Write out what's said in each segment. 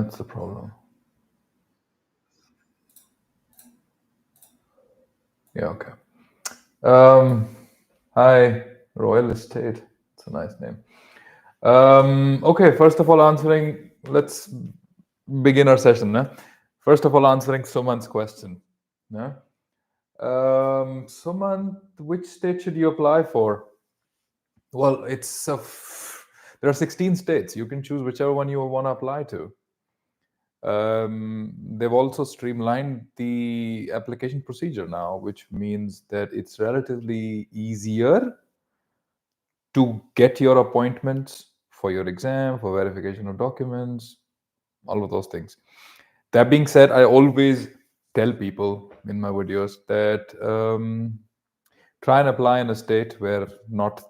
That's the problem. Yeah, okay. Hi, Royal Estate. It's a nice name. Okay, first of all, let's begin our session. First of all, answering Suman's question. Suman, which state should you apply for? Well, there are 16 states. You can choose whichever one you want to apply to. They've also streamlined the application procedure now, which means that it's relatively easier to get your appointments for your exam, for verification of documents, all of those things. That being said, I always tell people in my videos that try and apply in a state where not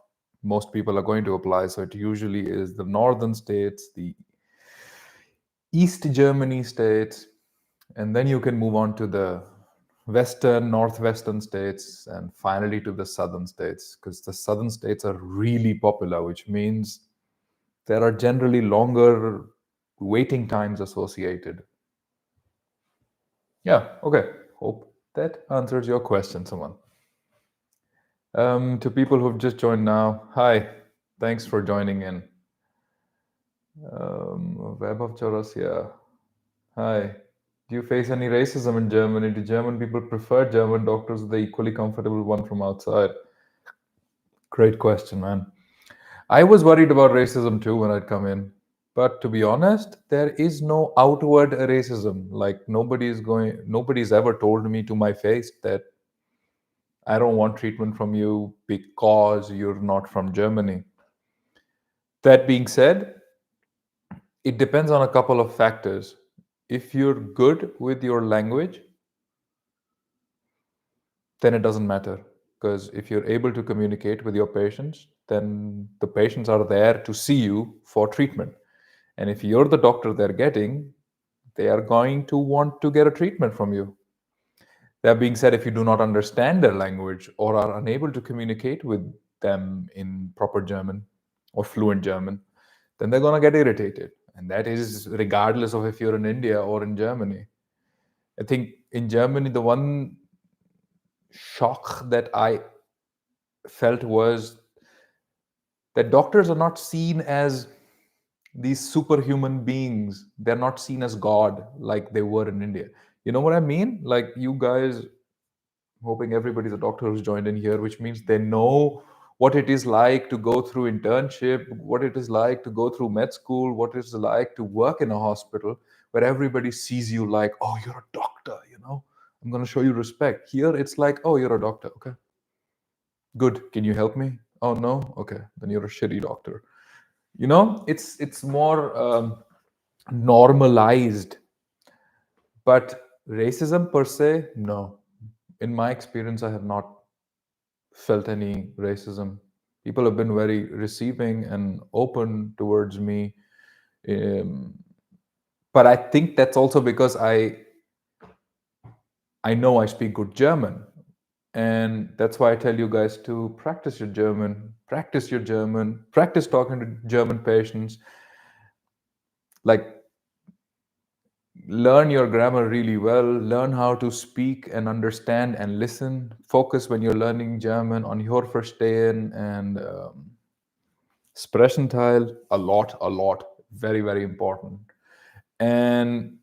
most people are going to apply. So it usually is the northern states, the East Germany states, and then you can move on to the western, northwestern states, and finally to the southern states, because the southern states are really popular, which means there are generally longer waiting times associated. Yeah, okay. Hope that answers your question, someone. To people who've just joined now, hi, thanks for joining in. Web of Chaurasia, hi. Do you face any racism in Germany? Do German people prefer German doctors? Are they equally comfortable with one from outside? Great question, man. I was worried about racism too when I'd come in. But to be honest, there is no outward racism. Like nobody's ever told me to my face that I don't want treatment from you because you're not from Germany. That being said, it depends on a couple of factors. If you're good with your language, then it doesn't matter. Because if you're able to communicate with your patients, then the patients are there to see you for treatment. And if you're the doctor they're getting, they are going to want to get a treatment from you. That being said, if you do not understand their language or are unable to communicate with them in proper German or fluent German, then they're going to get irritated. And that is regardless of if you're in India or in Germany. I think in Germany, the one shock that I felt was that doctors are not seen as these superhuman beings. They're not seen as God like they were in India. You know what I mean? Like you guys, hoping everybody's a doctor who's joined in here, which means they know what it is like to go through internship, what it is like to go through med school, what it is like to work in a hospital where everybody sees you like, oh, you're a doctor, I'm going to show you respect. Here it's like, oh, you're a doctor. Okay. Good. Can you help me? Oh, no? Okay. Then you're a shitty doctor. It's more normalized. But racism per se, no. In my experience, I have not felt any racism. People have been very receiving and open towards me. But I think that's also because I know I speak good German. And that's why I tell you guys to practice your German, practice talking to German patients. Like, learn your grammar really well, learn how to speak and understand and listen. Focus when you're learning German on your Verstehen and Sprechenteil a lot, very, very important. And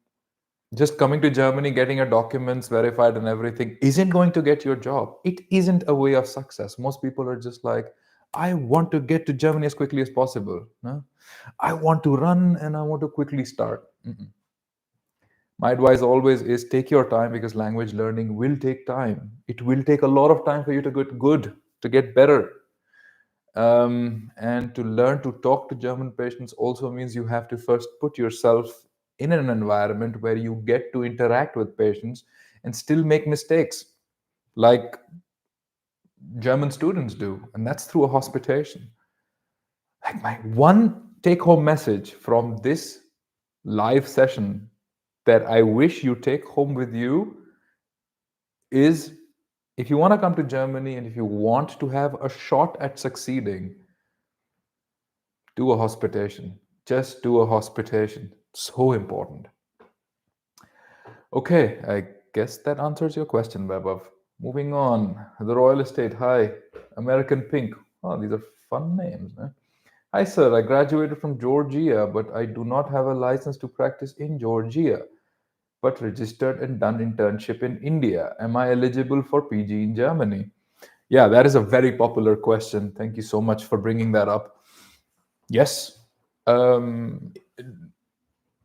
just coming to Germany, getting your documents verified and everything isn't going to get your job. It isn't a way of success. Most people are just like, I want to get to Germany as quickly as possible. No? I want to run and I want to quickly start. My advice always is take your time, because language learning will take time. It will take a lot of time for you to get good, to get better. And to learn to talk to German patients also means you have to first put yourself in an environment where you get to interact with patients and still make mistakes like German students do. And that's through a hospitation. Like, my one take-home message from this live session that I wish you take home with you is, if you want to come to Germany and if you want to have a shot at succeeding, do a hospitation. Just do a hospitation. So important. Okay, I guess that answers your question, Vaibhav. Moving on. The Royal Estate. Hi. American Pink. Oh, these are fun names. Eh? Hi, sir. I graduated from Georgia, but I do not have a license to practice in Georgia, but registered and done internship in India. Am I eligible for PG in Germany? Yeah, that is a very popular question. Thank you so much for bringing that up. Yes. Um,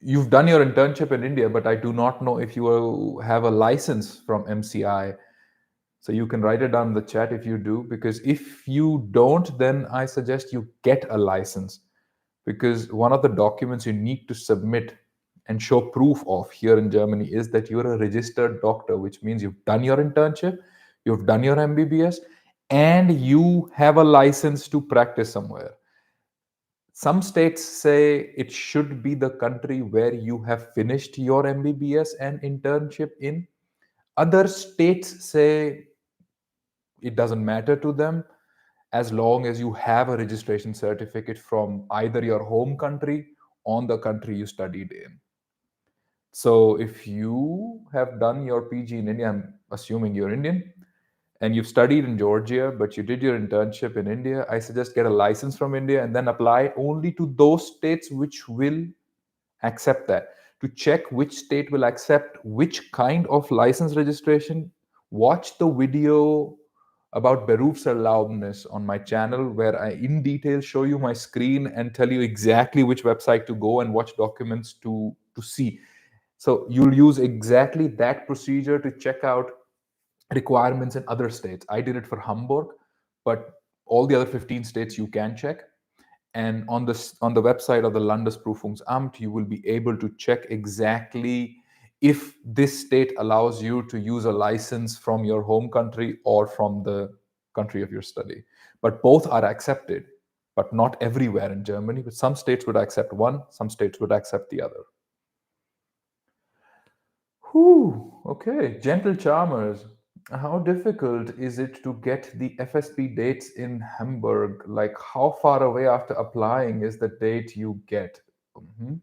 you've done your internship in India, but I do not know if you have a license from MCI. So you can write it down in the chat if you do, because if you don't, then I suggest you get a license, because one of the documents you need to submit and show proof of here in Germany is that you're a registered doctor, which means you've done your internship, you've done your MBBS, and you have a license to practice somewhere. Some states say it should be the country where you have finished your MBBS and internship in. Other states say it doesn't matter to them as long as you have a registration certificate from either your home country or the country you studied in. So if you have done your PG in India, I'm assuming you're Indian, and you've studied in Georgia, but you did your internship in India, I suggest get a license from India and then apply only to those states which will accept that. To check which state will accept which kind of license registration, watch the video about Berufserlaubnis on my channel, where I in detail show you my screen and tell you exactly which website to go and watch documents to see. So you'll use exactly that procedure to check out requirements in other states. I did it for Hamburg, but all the other 15 states you can check. And on the website of the Landesprüfungsamt, you will be able to check exactly if this state allows you to use a license from your home country or from the country of your study. But both are accepted, but not everywhere in Germany. But some states would accept one, some states would accept the other. Whew, okay, gentle charmers. How difficult is it to get the FSP dates in Hamburg? Like, how far away after applying is the date you get? Mhm.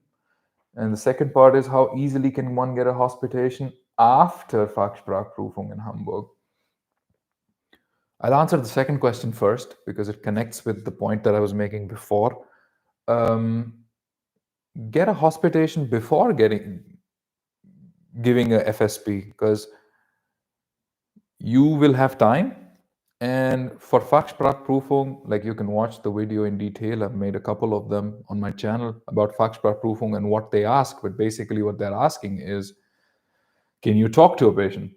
And the second part is, how easily can one get a hospitation after Fachsprachprüfung in Hamburg? I'll answer the second question first because it connects with the point that I was making before. Get a hospitation before giving a FSP, because you will have time. And for Fachsprachprüfung, like, you can watch the video in detail. I've made a couple of them on my channel about Fachsprachprüfung and what they ask. But basically what they're asking is, can you talk to a patient?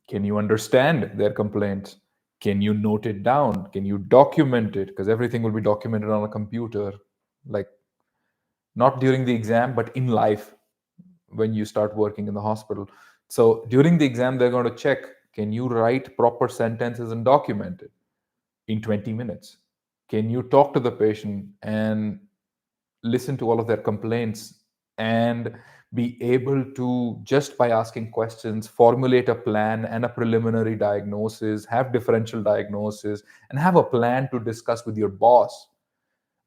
Can you understand their complaints? Can you note it down? Can you document it? Because everything will be documented on a computer, like, not during the exam, but in life when you start working in the hospital. So during the exam, they're going to check, can you write proper sentences and document it in 20 minutes? Can you talk to the patient and listen to all of their complaints and be able to, just by asking questions, formulate a plan and a preliminary diagnosis, have differential diagnosis, and have a plan to discuss with your boss?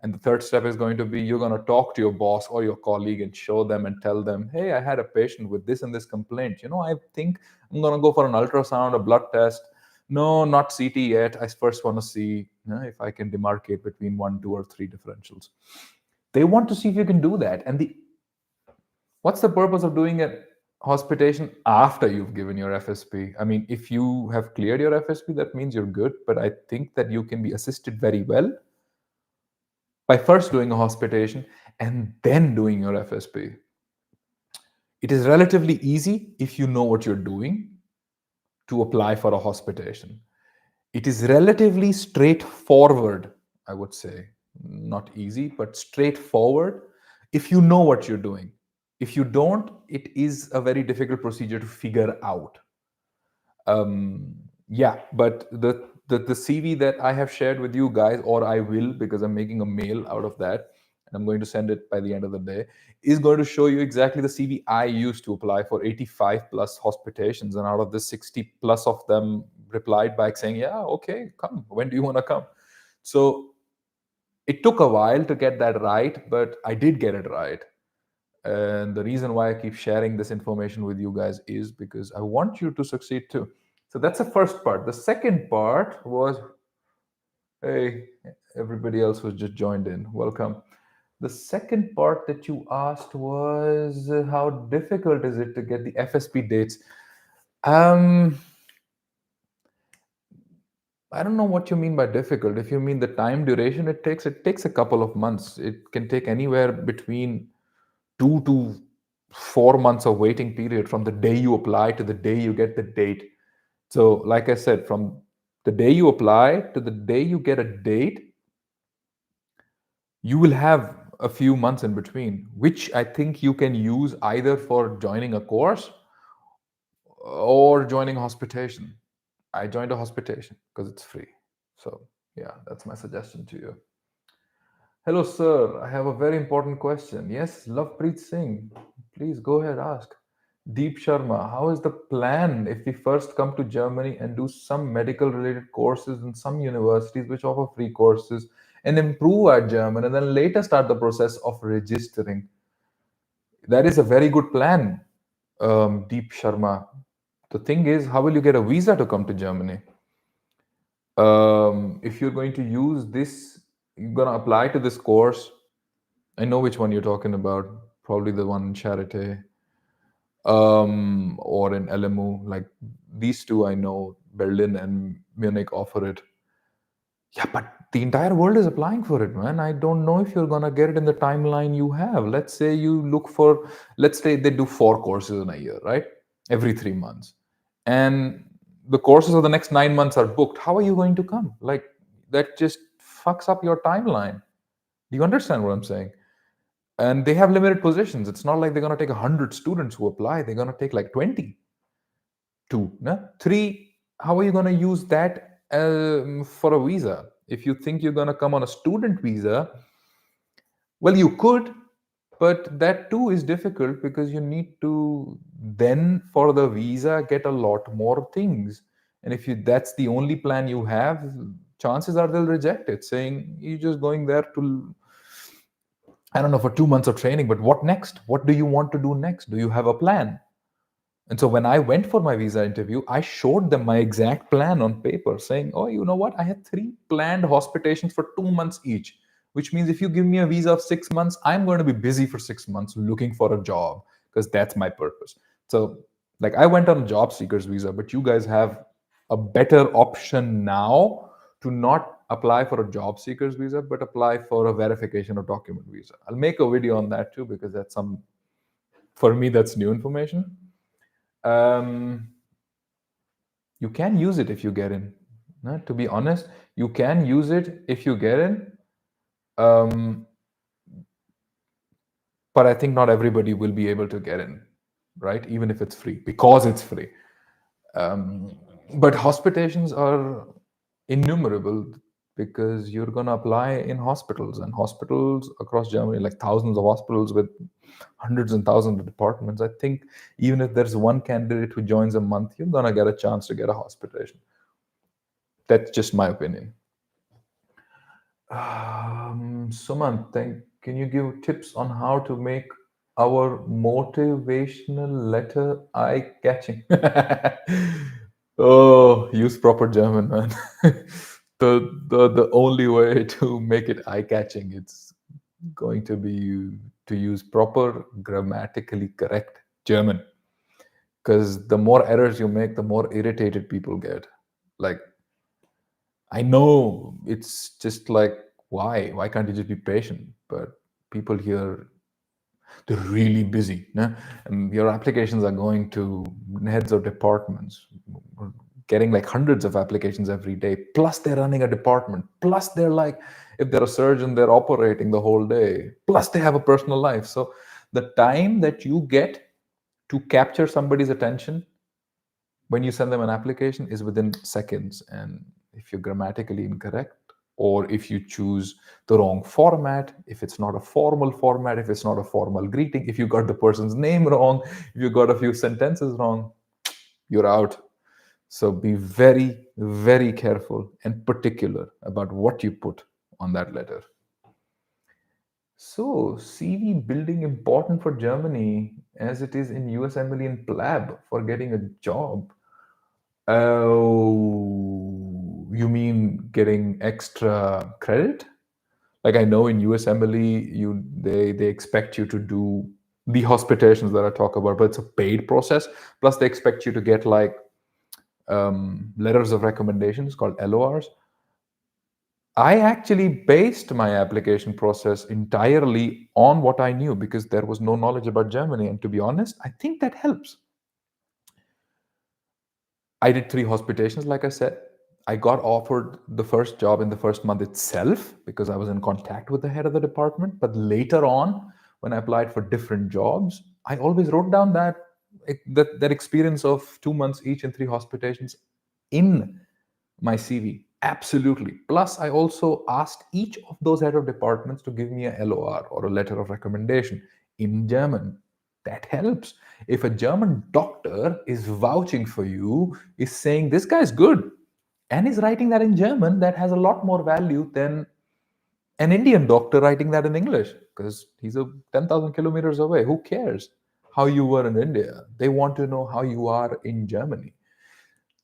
And the third step is going to be, you're going to talk to your boss or your colleague and show them and tell them, hey, I had a patient with this and this complaint. I think I'm going to go for an ultrasound, a blood test. No, not CT yet. I first want to see if I can demarcate between 1, 2, or 3 differentials. They want to see if you can do that. And what's the purpose of doing a hospitation after you've given your FSP? I mean, if you have cleared your FSP, that means you're good. But I think that you can be assisted very well by first doing a hospitation and then doing your FSP. It is relatively easy if you know what you're doing to apply for a hospitation. It is relatively straightforward, I would say. Not easy, but straightforward if you know what you're doing. If you don't, it is a very difficult procedure to figure out. Yeah, but the CV that I have shared with you guys, or I will, because I'm making a mail out of that, and I'm going to send it by the end of the day, is going to show you exactly the CV I used to apply for 85 plus hospitations. And out of this, 60 plus of them replied back saying, yeah, okay, come. When do you want to come? So it took a while to get that right, but I did get it right. And the reason why I keep sharing this information with you guys is because I want you to succeed too. So that's the first part. The second part was, hey, everybody else who's just joined in, welcome. The second part that you asked was how difficult is it to get the FSP dates? Um, I don't know what you mean by difficult. If you mean the time duration it takes a couple of months. It can take anywhere between 2 to 4 months of waiting period from the day you apply to the day you get the date. So, like I said, from the day you apply to the day you get a date, you will have a few months in between, which I think you can use either for joining a course or joining hospitation. I joined a hospitation because it's free. So, yeah, that's my suggestion to you. Hello, sir. I have a very important question. Yes, Lovepreet Singh. Please go ahead, ask. Deep Sharma, how is the plan if we first come to Germany and do some medical related courses in some universities which offer free courses and improve our German and then later start the process of registering? That is a very good plan, Deep Sharma. The thing is, how will you get a visa to come to Germany? If you're going to use this, you're going to apply to this course. I know which one you're talking about. Probably the one in Charité, or in LMU. Like these two, I know Berlin and Munich offer it. Yeah, but the entire world is applying for it, man. I don't know if you're gonna get it in the timeline you have. Let's say you look for, let's say they do 4 courses in a year, right? Every 3 months, and the courses of the next 9 months are booked. How are you going to come? Like that just fucks up your timeline. Do you understand what I'm saying? And they have limited positions. It's not like they're going to take 100 students who apply. They're going to take like 20. Two, no? Three, how are you going to use that for a visa? If you think you're going to come on a student visa, well, you could, but that too is difficult because you need to then for the visa get a lot more things. And if you that's the only plan you have, chances are they'll reject it, saying you're just going there to, I don't know, for 2 months of training, but what next? What do you want to do next? Do you have a plan? And so when I went for my visa interview, I showed them my exact plan on paper, saying, oh, you know what? I had 3 planned hospitations for 2 months each, which means if you give me a visa of 6 months, I'm going to be busy for 6 months looking for a job because that's my purpose. So, like, I went on a job seekers visa, but you guys have a better option now to not apply for a job seekers visa, but apply for a verification of document visa. I'll make a video on that too because that's for me, that's new information. You can use it if you get in. No, to be honest, you can use it if you get in. But I think not everybody will be able to get in, right? Even if it's free, because it's free. But hospitations are innumerable because you're going to apply in hospitals, and hospitals across Germany, like thousands of hospitals with hundreds and thousands of departments. I think even if there's one candidate who joins a month, you're going to get a chance to get a hospitation. That's just my opinion. Suman, can you give tips on how to make our motivational letter eye-catching? Oh, use proper German, man. The only way to make it eye-catching, it's going to be to use proper grammatically correct German. Because the more errors you make, the more irritated people get. Like, I know it's just like, why? Why can't you just be patient? But people here, they're really busy. No? And your applications are going to heads of departments, getting like hundreds of applications every day. Plus, they're running a department. Plus, they're like, if they're a surgeon, they're operating the whole day. Plus, they have a personal life. So, the time that you get to capture somebody's attention when you send them an application is within seconds. And if you're grammatically incorrect, or if you choose the wrong format, if it's not a formal format, if it's not a formal greeting, if you got the person's name wrong, if you got a few sentences wrong, you're out. So be very, very careful and particular about what you put on that letter. So, CV building important for Germany as it is in USMLE and PLAB for getting a job. Oh, you mean getting extra credit? Like I know in USMLE, they expect you to do the hospitations that I talk about, but it's a paid process. Plus, they expect you to get like letters of recommendations called LORs. I actually based my application process entirely on what I knew because there was no knowledge about Germany. And to be honest, I think that helps. I did 3 hospitations, like I said. I got offered the first job in the first month itself because I was in contact with the head of the department. But later on, when I applied for different jobs, I always wrote down that experience of 2 months each in 3 hospitations in my CV. Absolutely. Plus, I also asked each of those head of departments to give me a LOR or a letter of recommendation in German. That helps. If a German doctor is vouching for you, is saying this guy's good, and is writing that in German, that has a lot more value than an Indian doctor writing that in English because he's a 10,000 kilometers away. Who cares how you were in India? They want to know how you are in Germany.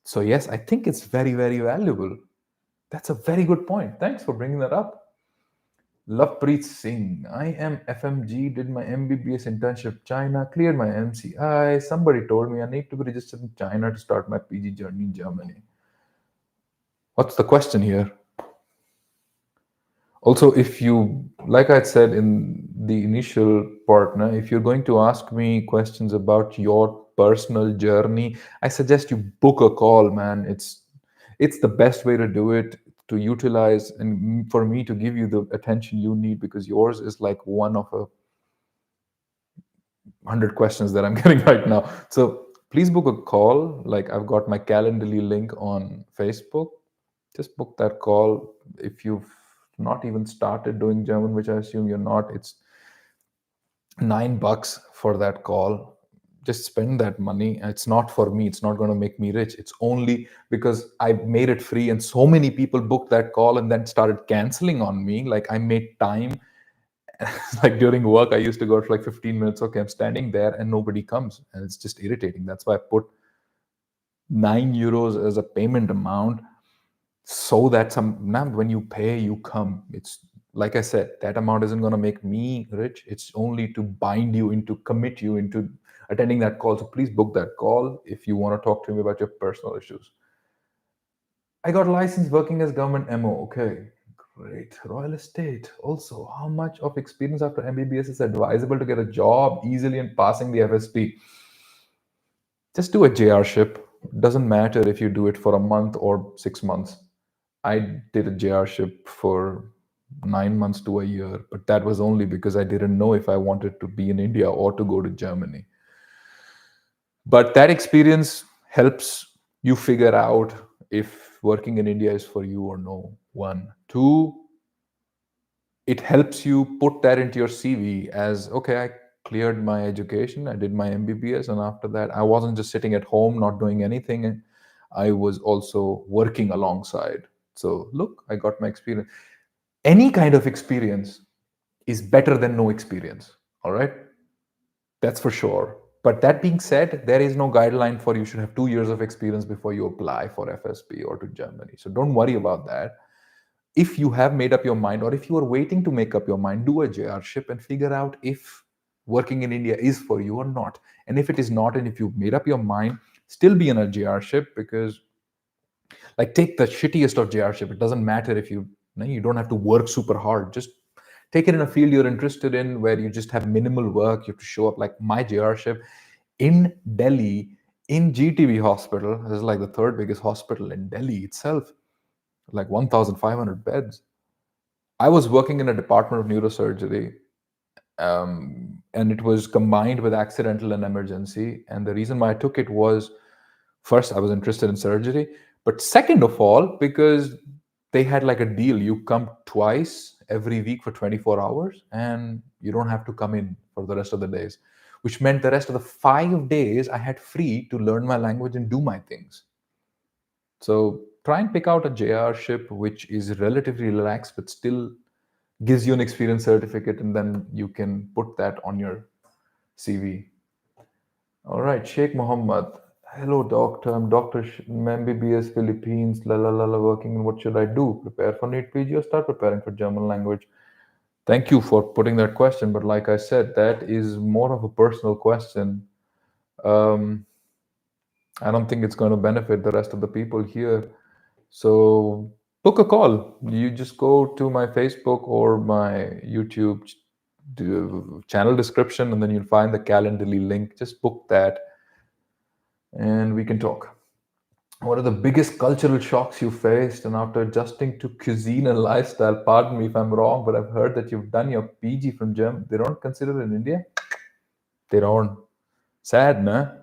So, yes, I think it's very, very valuable. That's a very good point. Thanks for bringing that up. Lovepreet Singh. I am FMG, did my MBBS internship China, cleared my MCI. Somebody told me I need to be registered in China to start my PG journey in Germany. What's the question here? Also, if you, like I said in the initial partner, if you're going to ask me questions about your personal journey, I suggest you book a call, man. It's the best way to do it, to utilize and for me to give you the attention you need because yours is like one of 100 questions that I'm getting right now. So please book a call. Like I've got my Calendly link on Facebook. Just book that call. If you've not even started doing German, which I assume you're not, it's $9 for that call. Just spend that money. It's not for me. It's not going to make me rich. It's only because I made it free and so many people booked that call and then started canceling on me. Like I made time. Like during work, I used to go for like 15 minutes. Okay, I'm standing there and nobody comes. And it's just irritating. That's why I put €9 as a payment amount so that now when you pay, you come. It's like I said, that amount isn't going to make me rich. It's only to bind you into, commit you into attending that call. So please book that call if you want to talk to me about your personal issues. I got licensed working as government MO. Okay, great. Royal Estate. Also, how much of experience after MBBS is advisable to get a job easily and passing the FSP? Just do a JR-ship. Doesn't matter if you do it for a month or 6 months. I did a JR-ship for 9 months to a year, but that was only because I didn't know if I wanted to be in India or to go to Germany. But that experience helps you figure out if working in India is for you or no. One. Two, it helps you put that into your CV as, okay, I cleared my education, I did my MBBS, and after that, I wasn't just sitting at home not doing anything. I was also working alongside. So, look, I got my experience. Any kind of experience is better than no experience. All right. That's for sure. But that being said, there is no guideline for you should have 2 years of experience before you apply for FSP or to Germany. So don't worry about that. If you have made up your mind, or if you are waiting to make up your mind, do a JR-ship and figure out if working in India is for you or not. And if it is not, and if you've made up your mind, still be in a JR-ship because, like, take the shittiest of JR-ship. It doesn't matter if you don't have to work super hard. Just take it in a field you're interested in where you just have minimal work. You have to show up. Like my JR-ship in Delhi, in GTB hospital. This is like the third biggest hospital in Delhi itself, like 1,500 beds. I was working in a department of neurosurgery, and it was combined with accidental and emergency. And the reason why I took it was, first, I was interested in surgery, but second of all, because they had like a deal. You come twice every week for 24 hours, and you don't have to come in for the rest of the days, which meant the rest of the 5 days I had free to learn my language and do my things. So try and pick out a JR-ship which is relatively relaxed but still gives you an experience certificate, and then you can put that on your CV. All right, Sheikh Mohammed. Hello, doctor. I'm Dr. MBBS Philippines. La la la la. Working. What should I do? Prepare for NEET PG or start preparing for German language? Thank you for putting that question. But like I said, that is more of a personal question. Um, I don't think it's going to benefit the rest of the people here. So book a call. You just go to my Facebook or my YouTube channel description, and then you'll find the Calendly link. Just book that, and we can talk. What are the biggest cultural shocks you faced? And after adjusting to cuisine and lifestyle, pardon me if I'm wrong, but I've heard that you've done your PG from Germany. They don't consider it in India? They don't. Sad, no?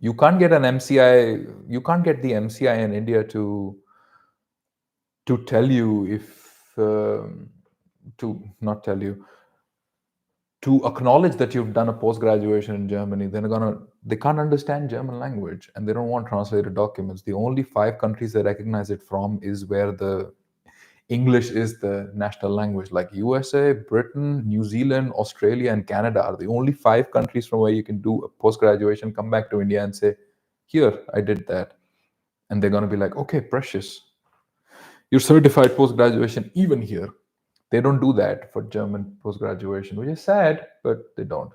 You can't get an MCI. You can't get the MCI in India to tell you if to not tell you to acknowledge that you've done a post graduation in Germany. They can't understand German language, and they don't want translated documents. The only 5 countries they recognize it from is where the English is the national language, like USA, Britain, New Zealand, Australia, and Canada are the only 5 countries from where you can do a post graduation, come back to India and say, "Here, I did that," and they're going to be like, "Okay, precious, you're certified post graduation even here." They don't do that for German post graduation, which is sad, but they don't.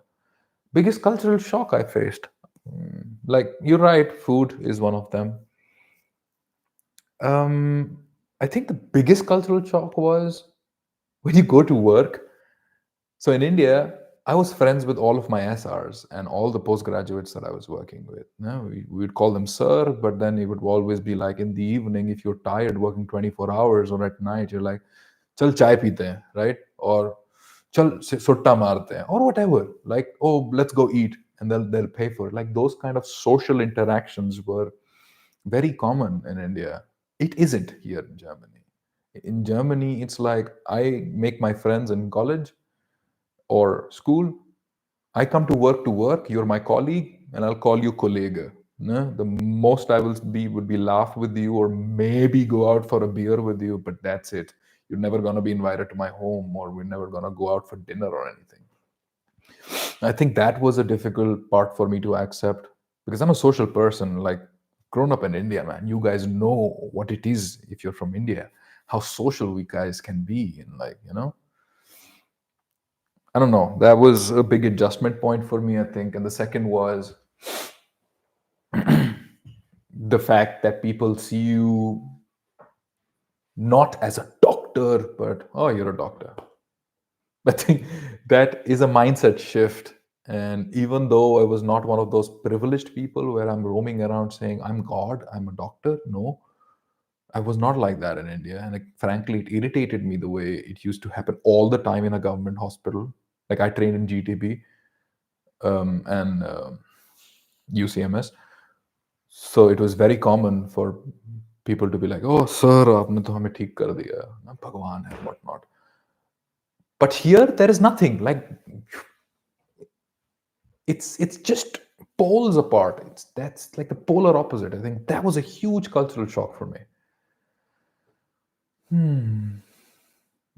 Biggest cultural shock I faced. Like, you're right, food is one of them. Um, I think the biggest cultural shock was when you go to work. So in India, I was friends with all of my SRs and all the postgraduates that I was working with. No, we would call them sir, but then it would always be like in the evening, if you're tired working 24 hours or at night, you're like, chal chai peete hain, right? Or chal sutta marte hain, or whatever. Like, oh, let's go eat, and they'll pay for it. Like those kind of social interactions were very common in India. It isn't here in Germany. In Germany, it's like I make my friends in college or school. I come to work. You're my colleague, and I'll call you colleague. No? The most I will be would be laugh with you, or maybe go out for a beer with you, but that's it. You're never gonna be invited to my home, or we're never gonna go out for dinner or anything. I think that was a difficult part for me to accept because I'm a social person. Like, grown up in India, man, you guys know what it is if you're from India, how social we guys can be, and like, I don't know. That was a big adjustment point for me, I think. And the second was the fact that people see you not as a doctor, but oh, you're a doctor. I think that is a mindset shift. And even though I was not one of those privileged people where I'm roaming around saying, I'm God, I'm a doctor, no, I was not like that in India. And frankly, it irritated me the way it used to happen all the time in a government hospital. Like, I trained in GTB and UCMS. So it was very common for people to be like, "Oh, sir, आपने तो हमें ठीक कर दिया, ना भगवान है, whatnot." But here, there is nothing. Like, it's just poles apart. That's like the polar opposite. I think that was a huge cultural shock for me.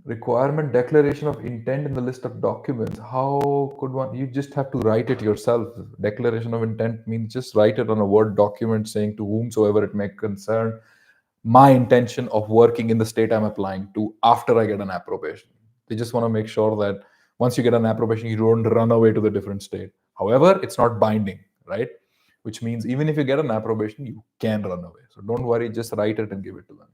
Requirement declaration of intent in the list of documents. How could one? You just have to write it yourself. Declaration of intent means just write it on a Word document saying to whomsoever it may concern, my intention of working in the state I'm applying to after I get an approbation. They just want to make sure that once you get an approbation, you don't run away to the different state. However, it's not binding, right? Which means even if you get an approbation, you can run away. So don't worry, just write it and give it to them.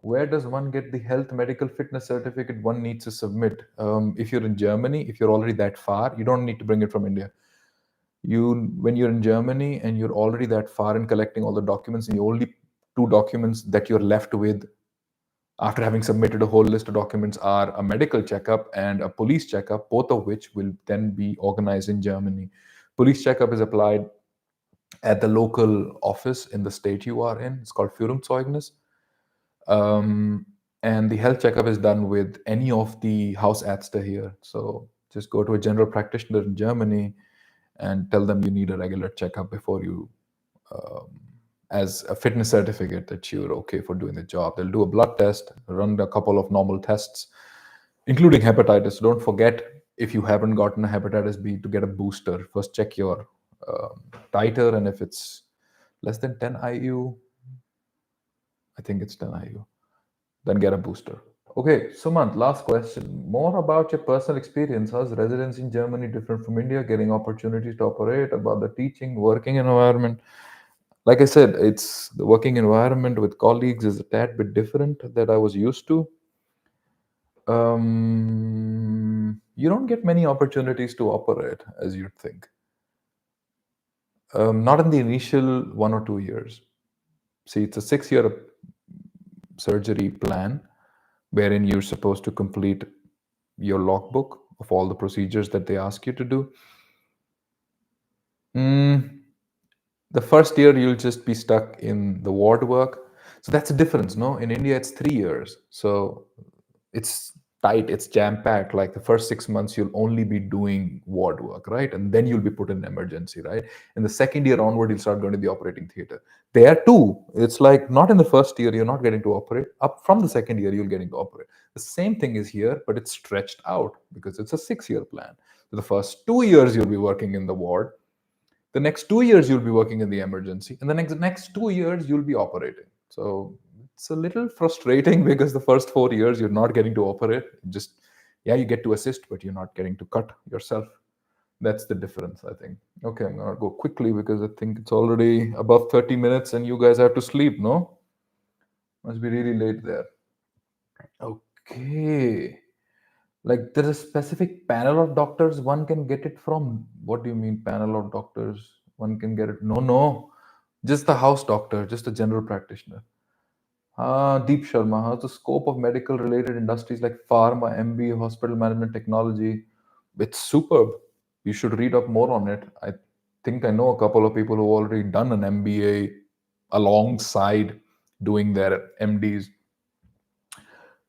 Where does one get the health medical fitness certificate one needs to submit? If you're in Germany, if you're already that far, you don't need to bring it from India. When you're in Germany and you're already that far in collecting all the documents, and the only 2 documents that you're left with after having submitted a whole list of documents are a medical checkup and a police checkup, both of which will then be organized in Germany. Police checkup is applied at the local office in the state you are in. It's called Führungszeugnis. And the health checkup is done with any of the Hausärzte here. So just go to a general practitioner in Germany and tell them you need a regular checkup before you as a fitness certificate that you're okay for doing the job. They'll do a blood test, run a couple of normal tests, including hepatitis. Don't forget, if you haven't gotten a hepatitis B, to get a booster. First, check your titer, and if it's less than 10 IU, I think it's 10 IU, then get a booster. Okay, Sumant, last question. More about your personal experience. How's residence in Germany different from India? Getting opportunities to operate, about the teaching, working environment. Like I said, it's the working environment with colleagues is a tad bit different that I was used to. You don't get many opportunities to operate as you'd think. Not in the initial 1 or 2 years. See, it's a 6-year surgery plan wherein you're supposed to complete your logbook of all the procedures that they ask you to do. The first year you'll just be stuck in the ward work. So that's a difference, no? In India, it's 3 years. So it's tight, it's jam-packed. Like the first 6 months, you'll only be doing ward work, right? And then you'll be put in emergency, right? In the second year onward, you'll start going to the operating theater. There too, it's like not in the first year, you're not getting to operate. Up from the second year, you're getting to operate. The same thing is here, but it's stretched out because it's a 6-year plan. So the first 2 years, you'll be working in the ward. The next 2 years, you'll be working in the emergency. And the next 2 years, you'll be operating. So it's a little frustrating because the first 4 years you're not getting to operate. Just, yeah, you get to assist, but you're not getting to cut yourself. That's the difference, I think. Okay, I'm gonna go quickly because I think it's already above 30 minutes and you guys have to sleep, no? Must be really late there. Okay. Like there's a specific panel of doctors one can get it from. What do you mean panel of doctors one can get it? No. Just the house doctor, just a general practitioner. Deep Sharma, how's the scope of medical related industries like pharma, MB, hospital management technology? It's superb. You should read up more on it. I think I know a couple of people who've already done an MBA alongside doing their MDs.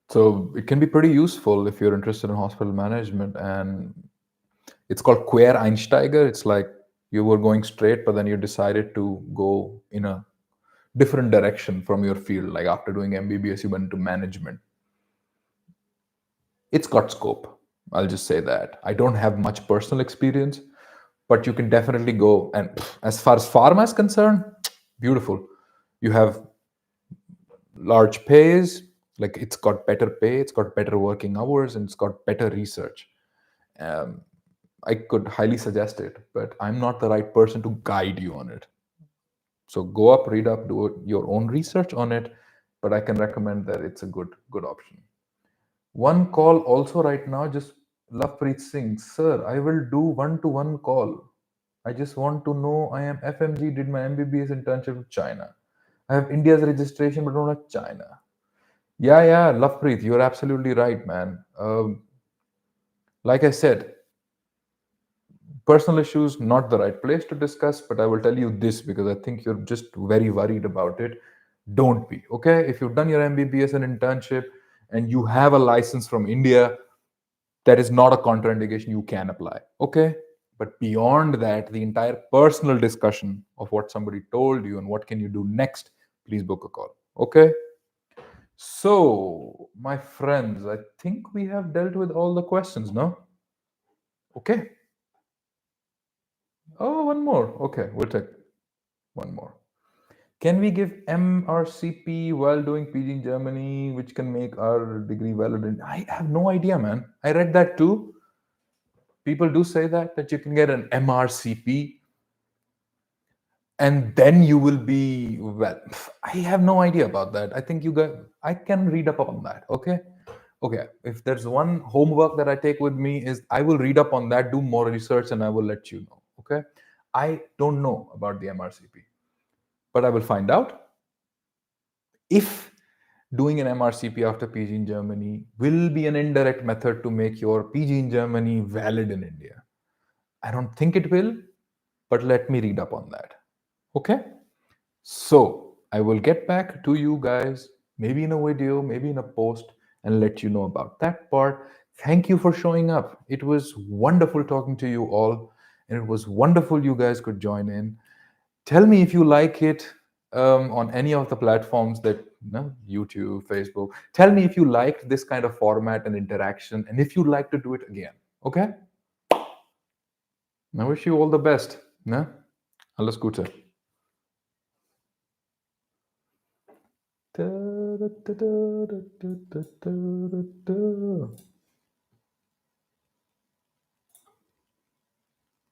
So it can be pretty useful if you're interested in hospital management. And it's called Quereinsteiger. It's like you were going straight, but then you decided to go in a different direction from your field. Like after doing MBBS, you went into management. It's got scope. I'll just say that. I don't have much personal experience, but you can definitely go. And as far as pharma is concerned, beautiful. You have large pays, like it's got better pay, it's got better working hours, and it's got better research. I could highly suggest it, but I'm not the right person to guide you on it. So go up, read up, do your own research on it, but I can recommend that it's a good option. One call also right now, just Lovepreet Singh, sir, I will do one-to-one call. I just want to know I am FMG, did my MBBS internship in China. I have India's registration, but don't have China. Yeah, Lovepreet, you're absolutely right, man. Like I said, personal issues, not the right place to discuss, but I will tell you this because I think you're just very worried about it. Don't be, okay? If you've done your MBBS and internship and you have a license from India, that is not a contraindication, you can apply, okay? But beyond that, the entire personal discussion of what somebody told you and what can you do next, please book a call, okay? So, my friends, I think we have dealt with all the questions, no? Okay. Oh, one more. Okay, we'll take one more. Can we give MRCP while doing PG in Germany, which can make our degree valid? I have no idea, man. I read that too. People do say that you can get an MRCP and then you will be well. I have no idea about that. I think I can read up on that. Okay. If there's one homework that I take with me is I will read up on that, do more research, and I will let you know. Okay. I don't know about the MRCP, but I will find out. If doing an MRCP after PG in Germany will be an indirect method to make your PG in Germany valid in India. I don't think it will, but let me read up on that. Okay? So I will get back to you guys, maybe in a video, maybe in a post, and let you know about that part. Thank you for showing up. It was wonderful talking to you all, and it was wonderful you guys could join in. Tell me if you like it. on any of the platforms that, YouTube, Facebook. Tell me if you liked this kind of format and interaction, and if you'd like to do it again. Okay? I wish you all the best. Ne? Alles Gute. Da, da, da, da, da, da, da, da.